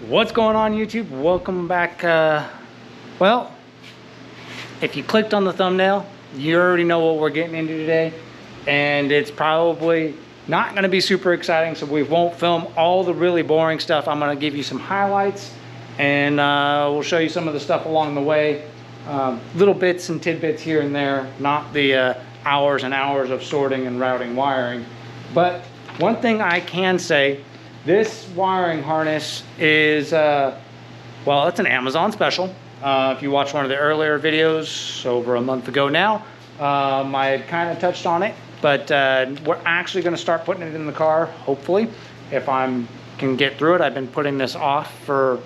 What's going on, YouTube? Welcome back. Well, if you clicked on the thumbnail, you already know what we're getting into today, and it's probably not going to be super exciting, so we won't film all the really boring stuff. I'm going to give you some highlights, and we'll show you some of the stuff along the way. Little bits and tidbits here and there, not the hours and hours of sorting and routing wiring. But one thing I can say, this wiring harness is, well, it's an Amazon special. If you watched one of the earlier videos over a month ago now, I had kind of touched on it, but we're actually going to start putting it in the car, hopefully, if I can get through it. I've been putting this off for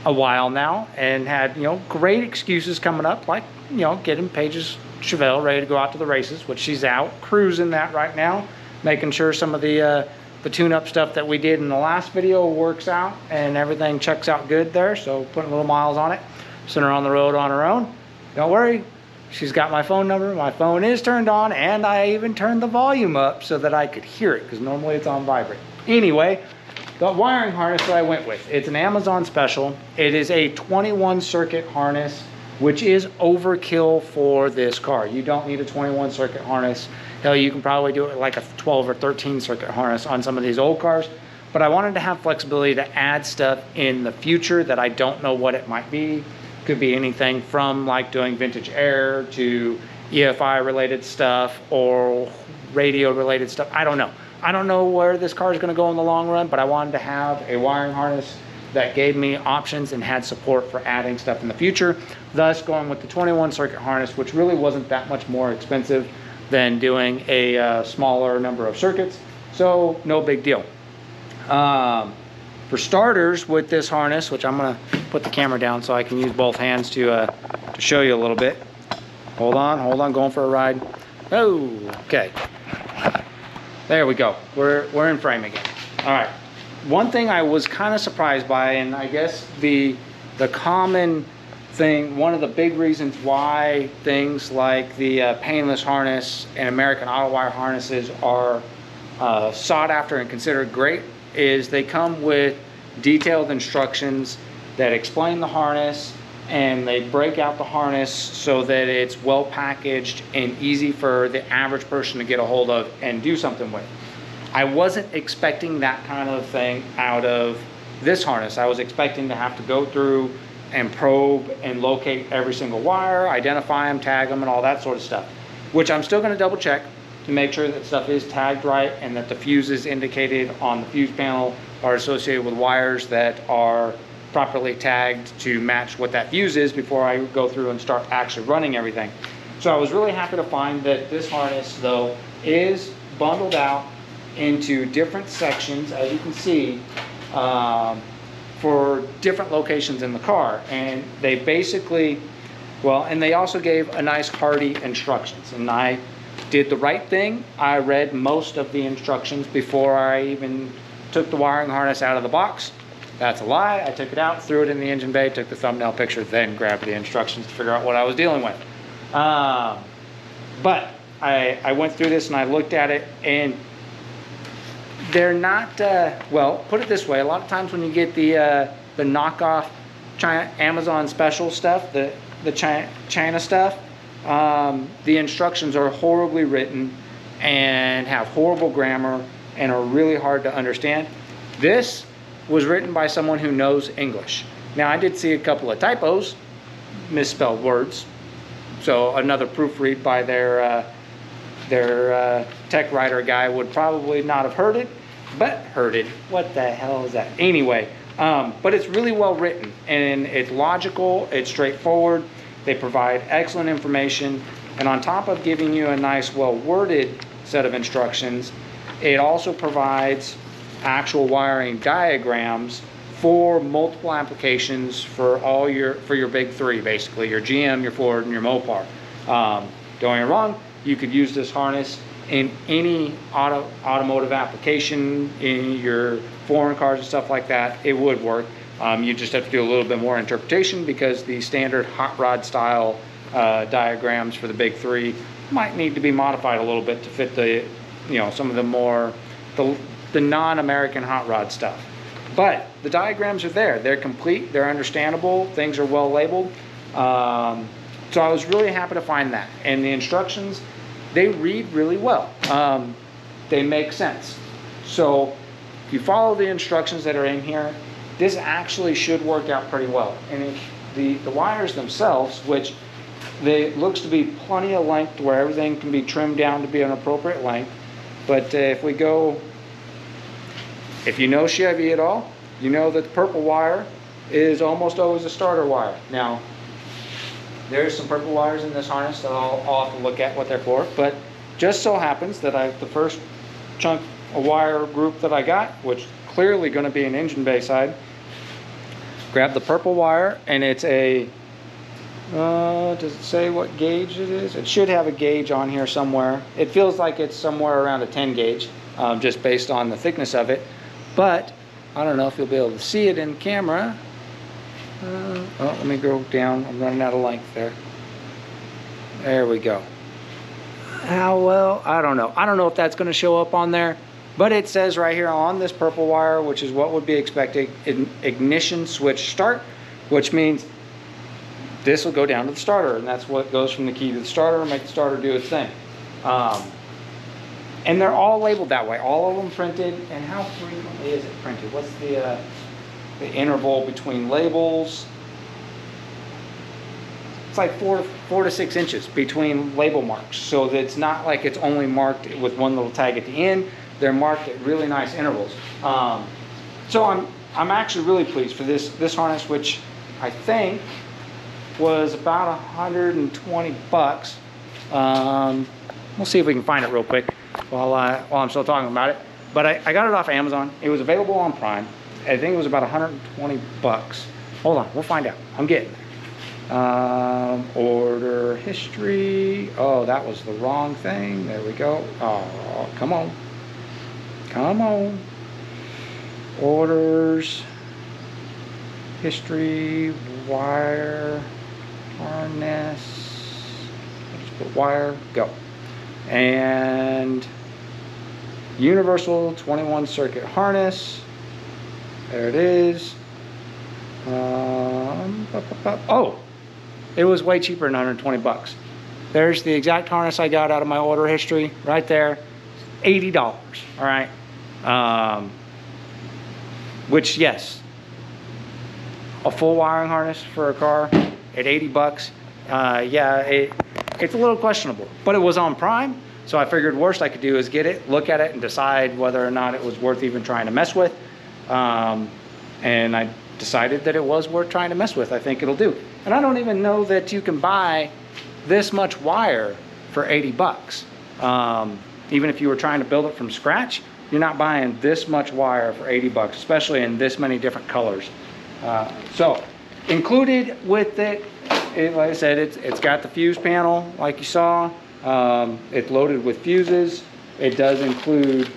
a while now and had, great excuses coming up, like, getting Paige's Chevelle ready to go out to the races, which she's out cruising that right now, making sure some of the tune-up stuff that we did in the last video works out and everything checks out good there. So putting little miles on it, send her on the road on her own. Don't worry, she's got my phone number. My phone is turned on, and I even turned the volume up so that I could hear it, because normally it's on vibrate. Anyway, the wiring harness that I went with, it's an Amazon special. It is a 21 circuit harness, which is overkill for this car. You don't need a 21 circuit harness. Hell, you can probably do it like a 12 or 13 circuit harness on some of these old cars. But I wanted to have flexibility to add stuff in the future that I don't know what it might be. Could be anything from like doing vintage air to EFI related stuff or radio related stuff. I don't know. I don't know where this car is going to go in the long run, but I wanted to have a wiring harness that gave me options and had support for adding stuff in the future. Thus going with the 21 circuit harness, which really wasn't that much more expensive than doing a smaller number of circuits. So no big deal. For starters, with this harness, which I'm gonna put the camera down so I can use both hands to show you a little bit. Hold on, going for a ride. Oh, okay. There we go. We're in frame again. All right. One thing I was kind of surprised by, and I guess the common thing, one of the big reasons why things like the painless harness and American Auto Wire harnesses are sought after and considered great, is they come with detailed instructions that explain the harness, and they break out the harness so that it's well packaged and easy for the average person to get a hold of and do something with. I wasn't expecting that kind of thing out of this harness. I was expecting to have to go through and probe and locate every single wire, identify them, tag them, and all that sort of stuff, which I'm still going to double check to make sure that stuff is tagged right and that the fuses indicated on the fuse panel are associated with wires that are properly tagged to match what that fuse is before I go through and start actually running everything. So I was really happy to find that this harness, though, is bundled out into different sections, as you can see, for different locations in the car. And they basically, well, and they also gave a nice hearty instructions, and I did the right thing. I read most of the instructions before I even took the wiring harness out of the box. That's a lie. I took it out, threw it in the engine bay, took the thumbnail picture, then grabbed the instructions to figure out what I was dealing with. But I went through this and I looked at it, and they're not, well, put it this way, a lot of times when you get the knockoff Amazon special stuff, the China stuff, the instructions are horribly written and have horrible grammar and are really hard to understand. This was written by someone who knows English. Now, I did see a couple of typos, misspelled words, so another proofread by their tech writer guy would probably not have heard it, but heard it. What the hell is that? Anyway, but it's really well written, and it's logical, it's straightforward. They provide excellent information, and on top of giving you a nice, well-worded set of instructions, it also provides actual wiring diagrams for multiple applications for your big three, basically your GM, your Ford, and your Mopar. Don't get me wrong, you could use this harness in any automotive application, in your foreign cars and stuff like that. It would work. You just have to do a little bit more interpretation, because the standard hot rod style diagrams for the big three might need to be modified a little bit to fit the, some of the more the non-American hot rod stuff. But the diagrams are there. They're complete, they're understandable, things are well labeled. So I was really happy to find that. And the instructions, they read really well. They make sense. So if you follow the instructions that are in here, this actually should work out pretty well. And if the wires themselves, which looks to be plenty of length where everything can be trimmed down to be an appropriate length. But if we go, if you know Chevy at all, you know that the purple wire is almost always a starter wire. Now, there's some purple wires in this harness that I'll have to look at what they're for, but just so happens that the first chunk of wire group that I got, which clearly going to be an engine bay side, grab the purple wire, and it's a, does it say what gauge it is? It should have a gauge on here somewhere. It feels like it's somewhere around a 10 gauge, just based on the thickness of it, but I don't know if you'll be able to see it in camera. Oh, let me go down. I'm running out of length there. There we go. How well? I don't know. I don't know if that's going to show up on there, but it says right here on this purple wire, which is what would be expected, ignition switch start, which means this will go down to the starter, and that's what goes from the key to the starter and make the starter do its thing. And they're all labeled that way, all of them printed. And how frequently is it printed? What's the interval between labels? It's like 4 to 6 inches between label marks, so that it's not like it's only marked with one little tag at the end. They're marked at really nice intervals. So I'm actually really pleased for this harness, which I think was about 120 bucks. We'll see if we can find it real quick while I'm still talking about it. But I got it off Amazon. It was available on Prime. I think it was about 120 bucks. Hold on, we'll find out. I'm getting there. Order history. Oh, that was the wrong thing. There we go. Oh, come on. Come on. Orders. History. Wire. Harness. Just put wire. Go. And universal 21 circuit harness. There it is. Oh, it was way cheaper than 120 bucks. There's the exact harness I got out of my order history right there. $80. All right. Which, yes, a full wiring harness for a car at 80 bucks. Yeah, it's a little questionable, but it was on Prime. So I figured worst I could do is get it, look at it, and decide whether or not it was worth even trying to mess with. And I decided that it was worth trying to mess with. I think it'll do. And I don't even know that you can buy this much wire for 80 bucks. Even if you were trying to build it from scratch, you're not buying this much wire for 80 bucks, especially in this many different colors. So included with it, like I said, it's got the fuse panel like you saw. It's loaded with fuses. It does include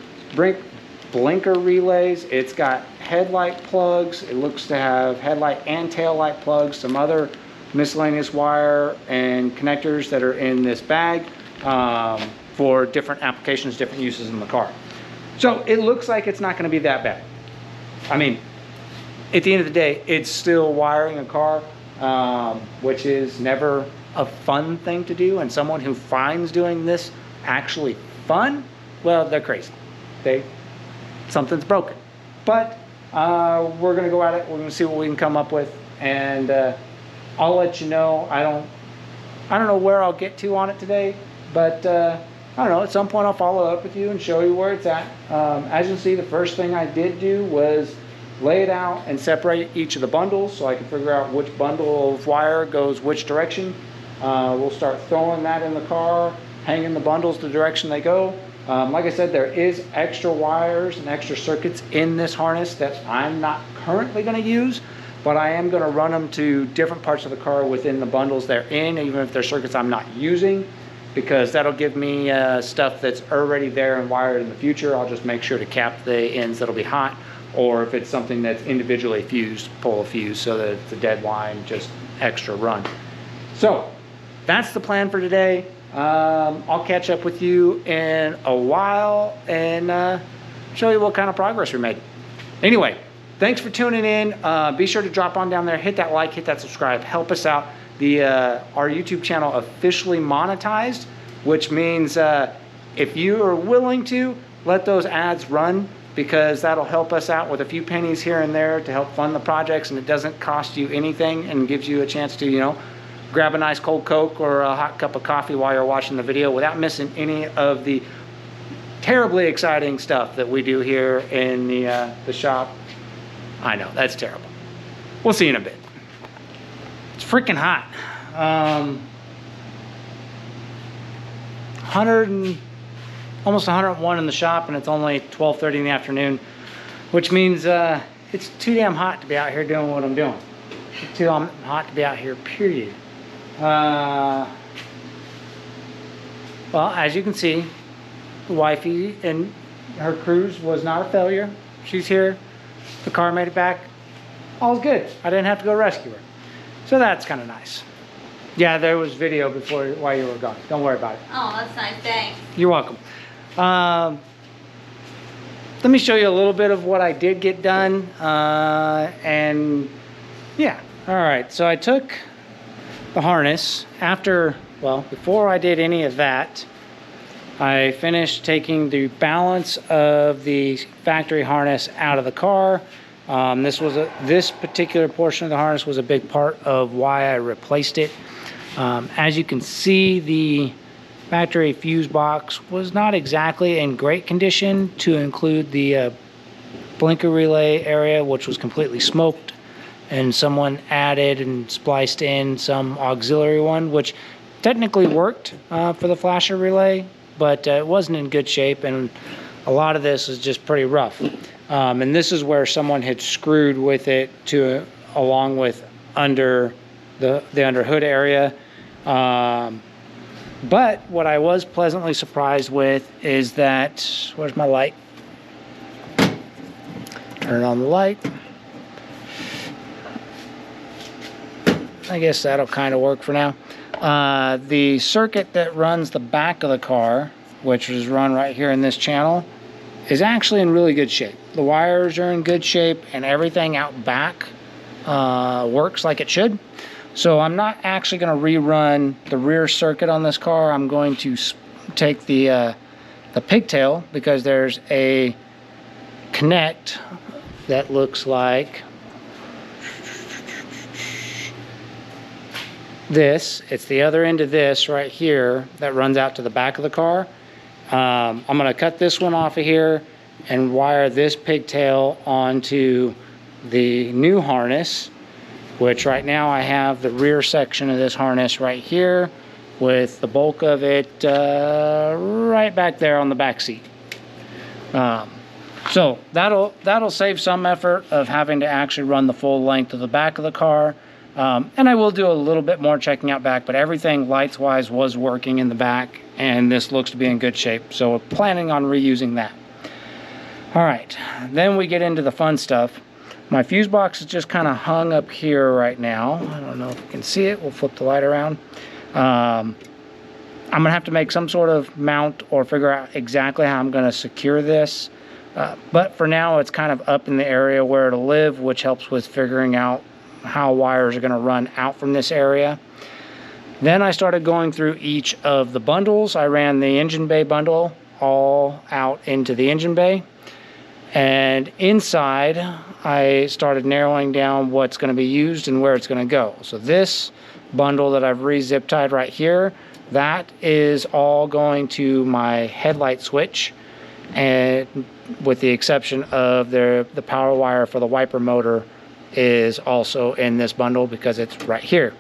blinker relays. It's got headlight plugs. It looks to have headlight and tail light plugs, some other miscellaneous wire and connectors that are in this bag for different applications, different uses in the car. So it looks like it's not going to be that bad. I mean, at the end of the day, it's still wiring a car, which is never a fun thing to do. And someone who finds doing this actually fun, well, they're crazy. Something's broken. But we're going to go at it. We're going to see what we can come up with, and I'll let you know. I don't know where I'll get to on it today, but I don't know. At some point, I'll follow up with you and show you where it's at. As you can see, the first thing I did do was lay it out and separate each of the bundles so I can figure out which bundle of wire goes which direction. We'll start throwing that in the car, hanging the bundles the direction they go. Like I said, there is extra wires and extra circuits in this harness that I'm not currently going to use, but I am going to run them to different parts of the car within the bundles they're in, even if they're circuits I'm not using, because that'll give me stuff that's already there and wired in the future. I'll just make sure to cap the ends that'll be hot, or if it's something that's individually fused, pull a fuse so that it's a dead line, just extra run. So that's the plan for today. I'll catch up with you in a while and show you what kind of progress we made. Anyway, thanks for tuning in. Be sure to drop on down there, hit that like, hit that subscribe, help us out. Our YouTube channel officially monetized, which means if you are willing to, let those ads run, because that'll help us out with a few pennies here and there to help fund the projects, and it doesn't cost you anything and gives you a chance to, you know, grab a nice cold Coke or a hot cup of coffee while you're watching the video without missing any of the terribly exciting stuff that we do here in the shop. I know, that's terrible. We'll see you in a bit. It's freaking hot. 100 almost 101 in the shop, and it's only 12:30 in the afternoon, which means it's too damn hot to be out here doing what I'm doing. It's too hot to be out here, period. Well, as you can see, the wifey and her cruise was not a failure. She's here. The car made it back. All's good. I didn't have to go rescue her. So that's kind of nice. Yeah, there was video before while you were gone. Don't worry about it. Oh, that's nice. Thanks. You're welcome. Let me show you a little bit of what I did get done. And yeah, all right. So I took the harness after, well, before I did any of that, I finished taking the balance of the factory harness out of the car. This particular portion of the harness was a big part of why I replaced it. As you can see, the factory fuse box was not exactly in great condition, to include the blinker relay area, which was completely smoked, and someone added and spliced in some auxiliary one, which technically worked for the flasher relay, but it wasn't in good shape, and a lot of this is just pretty rough. And this is where someone had screwed with it along with under the under hood area. But what I was pleasantly surprised with is that, where's my light? Turn on the light. I guess that'll kind of work for now. The circuit that runs the back of the car, which is run right here in this channel, is actually in really good shape. The wires are in good shape, and everything out back works like it should. So I'm not actually going to rerun the rear circuit on this car. I'm going to take the pigtail, because there's a connect that looks like this. It's the other end of this right here that runs out to the back of the car. I'm going to cut this one off of here and wire this pigtail onto the new harness, which right now I have the rear section of this harness right here with the bulk of it right back there on the back seat. So that'll save some effort of having to actually run the full length of the back of the car. And I will do a little bit more checking out back, but everything lights wise was working in the back, and this looks to be in good shape. So we're planning on reusing that. All right, then we get into the fun stuff. My fuse box is just kind of hung up here right now. I don't know if you can see it. We'll flip the light around. I'm gonna have to make some sort of mount or figure out exactly how I'm gonna secure this. But for now, it's kind of up in the area where it'll live, which helps with figuring out how wires are gonna run out from this area. Then I started going through each of the bundles. I ran the engine bay bundle all out into the engine bay. And inside, I started narrowing down what's going to be used and where it's going to go. So this bundle that I've re-zip tied right here, that is all going to my headlight switch, and with the exception of the power wire for the wiper motor is also in this bundle because it's right here.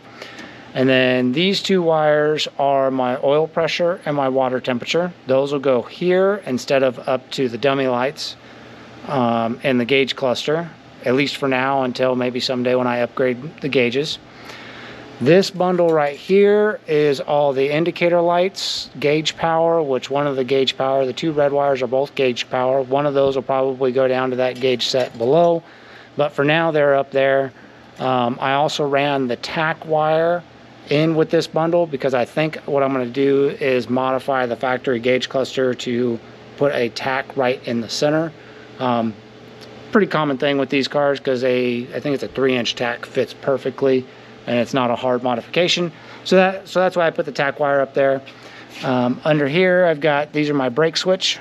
And then these two wires are my oil pressure and my water temperature. Those will go here instead of up to the dummy lights in the gauge cluster, at least for now, until maybe someday when I upgrade the gauges. This bundle right here is all the indicator lights, gauge power, which one of the gauge power, the two red wires are both gauge power. One of those will probably go down to that gauge set below, but for now they're up there. I also ran the tack wire in with this bundle because I think what I'm going to do is modify the factory gauge cluster to put a tack right in the center. pretty common thing with these cars because I think it's a 3-inch tack, fits perfectly, and it's not a hard modification. So that's why I put the tack wire up there. Under here, I've got, these are my brake switch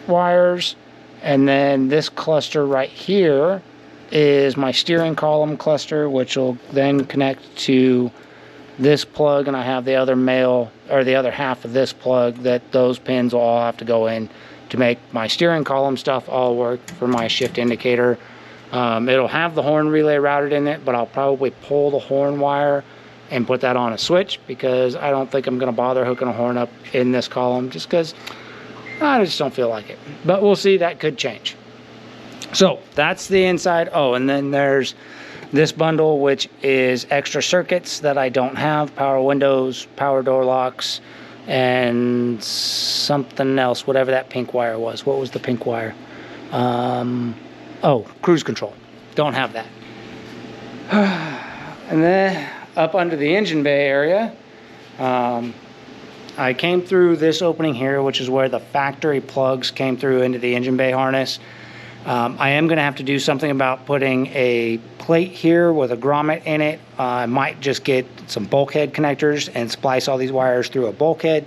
wires, and then this cluster right here is my steering column cluster, which will then connect to this plug, and I have the other male, or the other half of this plug, that those pins will all have to go in to make my steering column stuff all work for my shift indicator. It'll have the horn relay routed in it, but I'll probably pull the horn wire and put that on a switch, because I don't think I'm going to bother hooking a horn up in this column, just because I just don't feel like it. But we'll see, that could change. So that's the inside. Oh, and then there's this bundle, which is extra circuits that I don't have: power windows, power door locks, and something else, whatever that pink wire was. What was the pink wire? Oh, cruise control. Don't have that. And then up under the engine bay area, I came through this opening here, which is where the factory plugs came through into the engine bay harness. I am going to have to do something about putting a plate here with a grommet in it. I might just get some bulkhead connectors and splice all these wires through a bulkhead.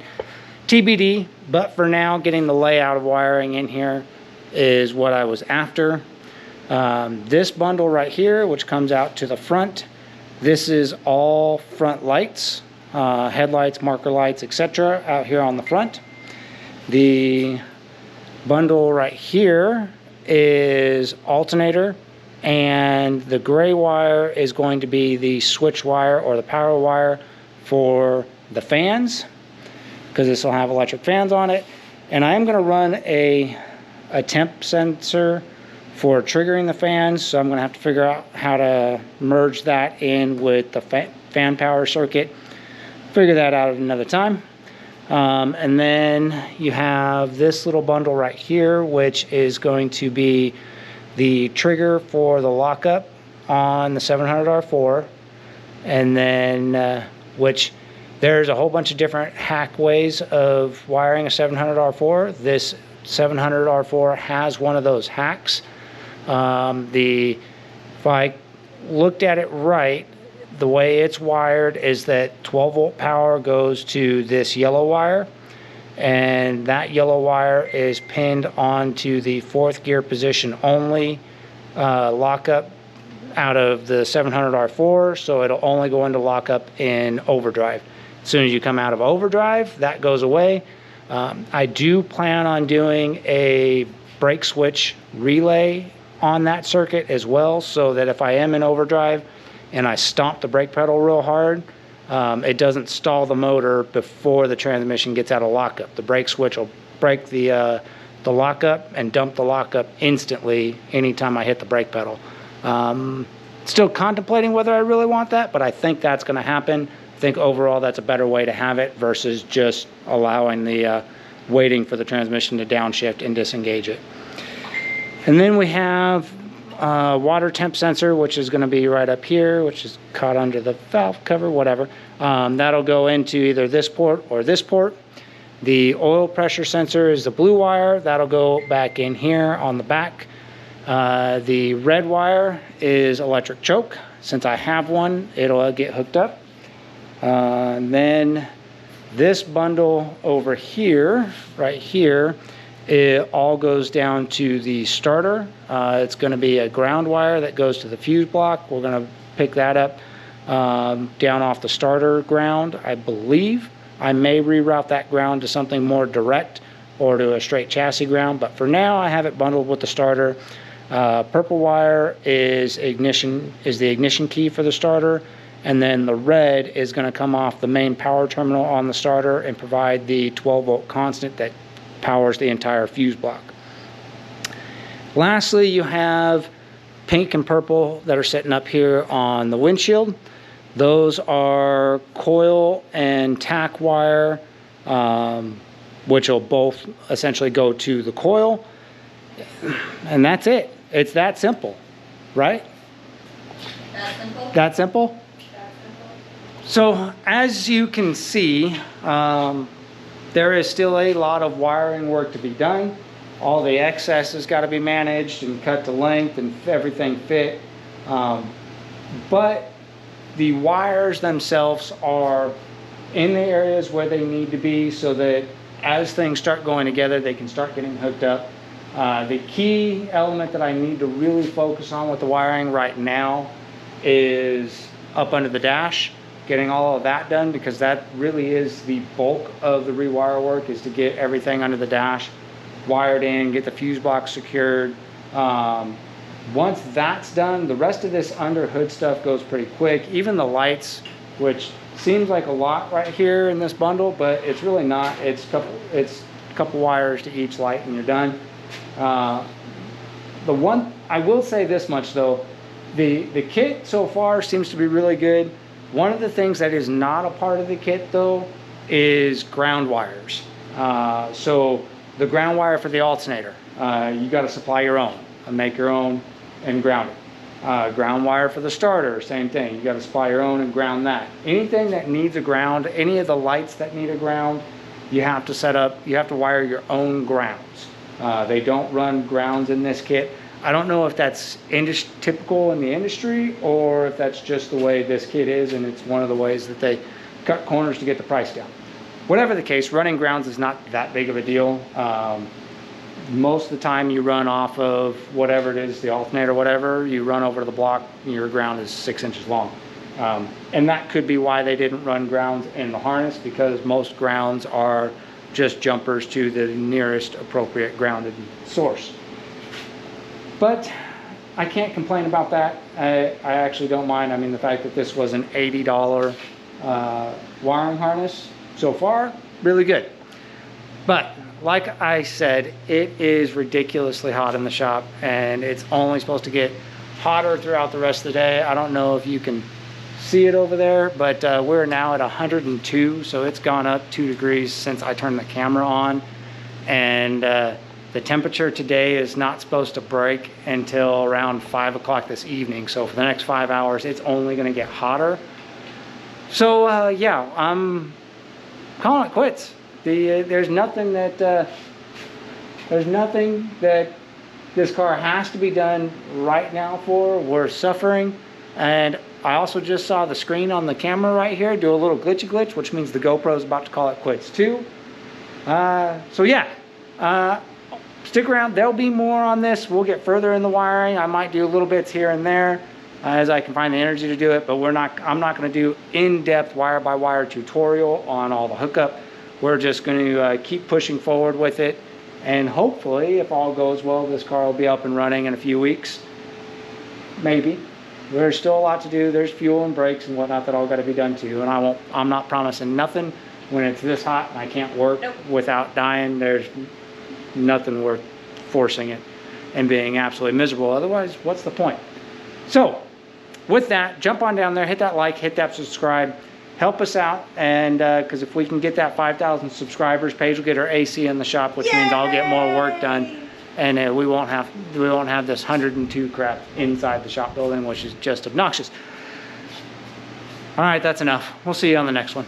TBD, but for now, getting the layout of wiring in here is what I was after. This bundle right here, which comes out to the front, this is all front lights, headlights, marker lights, etc. out here on the front. The bundle right here is alternator, and the gray wire is going to be the switch wire or the power wire for the fans, because this will have electric fans on it. And I am going to run a temp sensor for triggering the fans, so I'm going to have to figure out how to merge that in with the fan power circuit. Figure that out at another time. And then you have this little bundle right here, which is going to be the trigger for the lockup on the 700R4. And then, which there's a whole bunch of different hack ways of wiring a 700R4. This 700R4 has one of those hacks. If I looked at it right, the way it's wired is that 12 volt power goes to this yellow wire, and that yellow wire is pinned onto the 4th gear position only lockup out of the 700R4, so it'll only go into lockup in overdrive. As soon as you come out of overdrive, that goes away. I do plan on doing a brake switch relay on that circuit as well, so that if I am in overdrive and I stomp the brake pedal real hard, it doesn't stall the motor before the transmission gets out of lockup. The brake switch will break the lockup and dump the lockup instantly anytime I hit the brake pedal. Still contemplating whether I really want that, but I think that's going to happen. I think overall that's a better way to have it versus just allowing the waiting for the transmission to downshift and disengage it. And then we have water temp sensor, which is going to be right up here, which is caught under the valve cover, whatever. That'll go into either this port or this port. The oil pressure sensor is the blue wire. That'll go back in here on the back. The red wire is electric choke. Since I have one, it'll get hooked up. Then this bundle over here, right here, it all goes down to the starter. It's going to be a ground wire that goes to the fuse block. We're going to pick that up down off the starter ground, I believe. I may reroute that ground to something more direct or to a straight chassis ground, but for now I have it bundled with the starter. Purple wire is the ignition key for the starter, and then the red is going to come off the main power terminal on the starter and provide the 12 volt constant that powers the entire fuse block. Lastly, you have pink and purple that are sitting up here on the windshield. Those are coil and tack wire, which will both essentially go to the coil, and that's it. It's that simple, right? That simple? That simple? That simple. So as you can see, there is still a lot of wiring work to be done. All the excess has got to be managed and cut to length and everything fit. But the wires themselves are in the areas where they need to be, so that as things start going together, they can start getting hooked up. The key element that I need to really focus on with the wiring right now is up under the dash, getting all of that done, because that really is the bulk of the rewire work, is to get everything under the dash wired in, get the fuse box secured. Once that's done, the rest of this under hood stuff goes pretty quick. Even the lights, which seems like a lot right here in this bundle, but it's really not. It's a couple wires to each light and you're done. The one, I will say this much though, the kit so far seems to be really good. One of the things that is not a part of the kit though is ground wires. So the ground wire for the alternator, you got to supply your own, make your own and ground it. Ground wire for the starter, same thing. You got to supply your own and ground that. Anything that needs a ground, any of the lights that need a ground, you have to set up, you have to wire your own grounds. They don't run grounds in this kit. I don't know if that's typical in the industry or if that's just the way this kit is, and it's one of the ways that they cut corners to get the price down. Whatever the case, running grounds is not that big of a deal. Most of the time you run off of whatever it is, the alternator, whatever, you run over to the block, your ground is 6 inches long. And that could be why they didn't run grounds in the harness, because most grounds are just jumpers to the nearest appropriate grounded source. But I can't complain about that. I actually don't mind. I mean, the fact that this was an $80 wiring harness so far, really good. But like I said, it is ridiculously hot in the shop, and it's only supposed to get hotter throughout the rest of the day. I don't know if you can see it over there, but we're now at 102, so it's gone up 2 degrees since I turned the camera on. And the temperature today is not supposed to break until around 5 o'clock this evening. So for the next 5 hours, it's only going to get hotter. So yeah, I'm calling it quits. There's nothing that this car has to be done right now for. We're suffering. And I also just saw the screen on the camera right here do a little glitchy glitch, which means the GoPro is about to call it quits too. So yeah, stick around. There'll be more on this. We'll get further in the wiring. I might do little bits here and there as I can find the energy to do it, but I'm not going to do in-depth wire-by-wire tutorial on all the hookup. We're just going to keep pushing forward with it, and hopefully, if all goes well, this car will be up and running in a few weeks. Maybe. There's still a lot to do. There's fuel and brakes and whatnot that all got to be done too, and I'm not promising nothing when it's this hot and I can't work without dying. There's nothing worth forcing it and being absolutely miserable. Otherwise, what's the point? So with that, jump on down there, hit that like, hit that subscribe, help us out. And because if we can get that 5,000 subscribers, Paige will get her AC in the shop, which means I'll get more work done, and we won't have this 102 crap inside the shop building, which is just obnoxious. All right, that's enough. We'll see you on the next one.